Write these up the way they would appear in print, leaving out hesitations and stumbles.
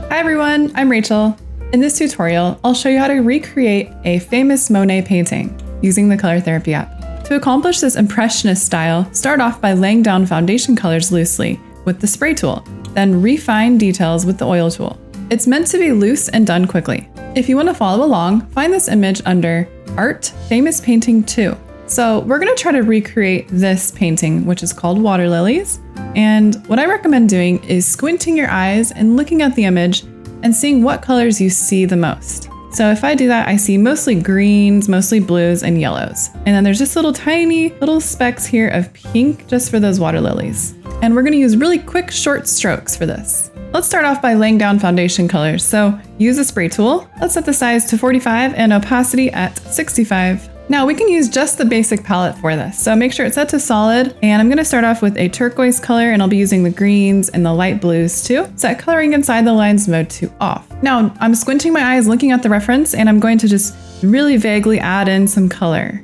Hi everyone, I'm Rachel. In this tutorial, I'll show you how to recreate a famous Monet painting using the Color Therapy app. To accomplish this impressionist style, start off by laying down foundation colors loosely with the spray tool, then refine details with the oil tool. It's meant to be loose and done quickly. If you want to follow along, find this image under Art, Famous Painting 2. So we're going to try to recreate this painting, which is called Water Lilies. And what I recommend doing is squinting your eyes and looking at the image and seeing what colors you see the most. So if I do that, I see mostly greens, mostly blues, and yellows. And then there's just tiny little specks here of pink just for those water lilies. And we're going to use really quick, short strokes for this. Let's start off by laying down foundation colors. So use a spray tool. Let's set the size to 45 and opacity at 65. Now we can use just the basic palette for this. So make sure it's set to solid, and I'm going to start off with a turquoise color, and I'll be using the greens and the light blues too. Set coloring inside the lines mode to off. Now I'm squinting my eyes looking at the reference, and I'm going to just really vaguely add in some color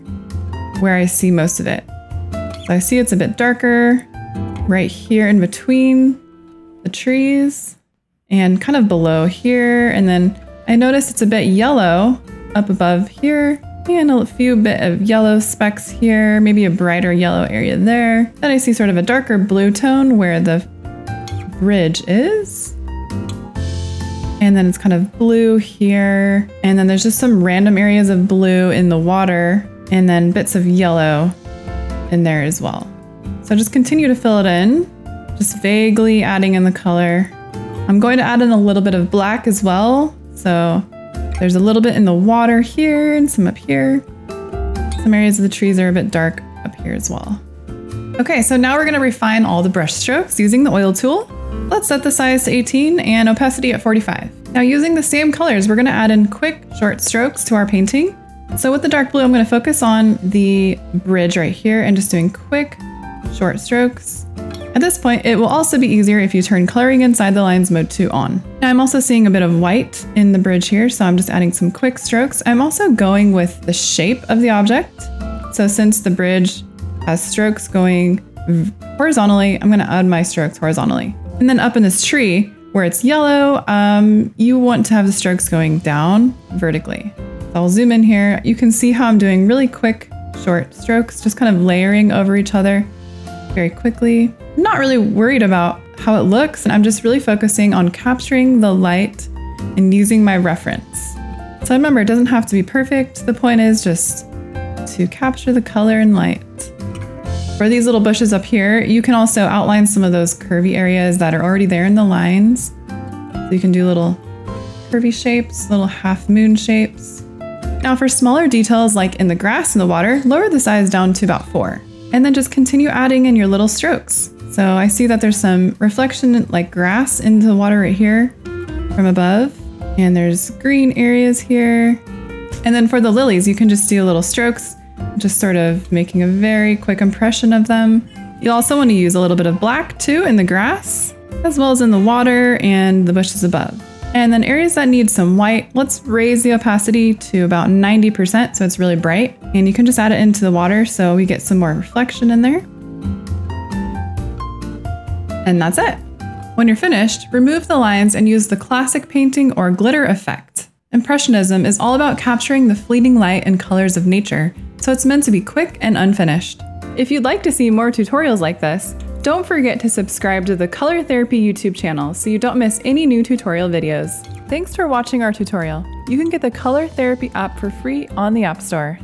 where I see most of it. So I see it's a bit darker right here in between the trees and kind of below here. And then I notice it's a bit yellow up above here. And a few bit of yellow specks here, maybe a brighter yellow area there. Then I see sort of a darker blue tone where the bridge is. And then it's kind of blue here. And then there's just some random areas of blue in the water, and then bits of yellow in there as well. So just continue to fill it in, just vaguely adding in the color. I'm going to add in a little bit of black as well. So there's a little bit in the water here and some up here. Some areas of the trees are a bit dark up here as well. Okay, so now we're going to refine all the brush strokes using the oil tool. Let's set the size to 18 and opacity at 45. Now using the same colors, we're going to add in quick, short strokes to our painting. So with the dark blue, I'm going to focus on the bridge right here and just doing quick, short strokes. At this point, it will also be easier if you turn coloring inside the lines mode to on. Now I'm also seeing a bit of white in the bridge here, so I'm just adding some quick strokes. I'm also going with the shape of the object. So since the bridge has strokes going horizontally, I'm going to add my strokes horizontally. And then up in this tree, where it's yellow, you want to have the strokes going down vertically. So I'll zoom in here. You can see how I'm doing really quick, short strokes, just kind of layering over each other very quickly. I'm not really worried about how it looks, and I'm just really focusing on capturing the light and using my reference. So remember, it doesn't have to be perfect. The point is just to capture the color and light. For these little bushes up here, you can also outline some of those curvy areas that are already there in the lines. So you can do little curvy shapes, little half moon shapes. Now for smaller details like in the grass and the water, lower the size down to about 4. And then just continue adding in your little strokes. So I see that there's some reflection like grass into the water right here from above. And there's green areas here. And then for the lilies, you can just do little strokes, just sort of making a very quick impression of them. You also want to use a little bit of black too in the grass, as well as in the water and the bushes above. And then areas that need some white, let's raise the opacity to about 90% so it's really bright. And you can just add it into the water so we get some more reflection in there. And that's it. When you're finished, remove the lines and use the classic painting or glitter effect. Impressionism is all about capturing the fleeting light and colors of nature, so it's meant to be quick and unfinished. If you'd like to see more tutorials like this, don't forget to subscribe to the Color Therapy YouTube channel so you don't miss any new tutorial videos. Thanks for watching our tutorial. You can get the Color Therapy app for free on the App Store.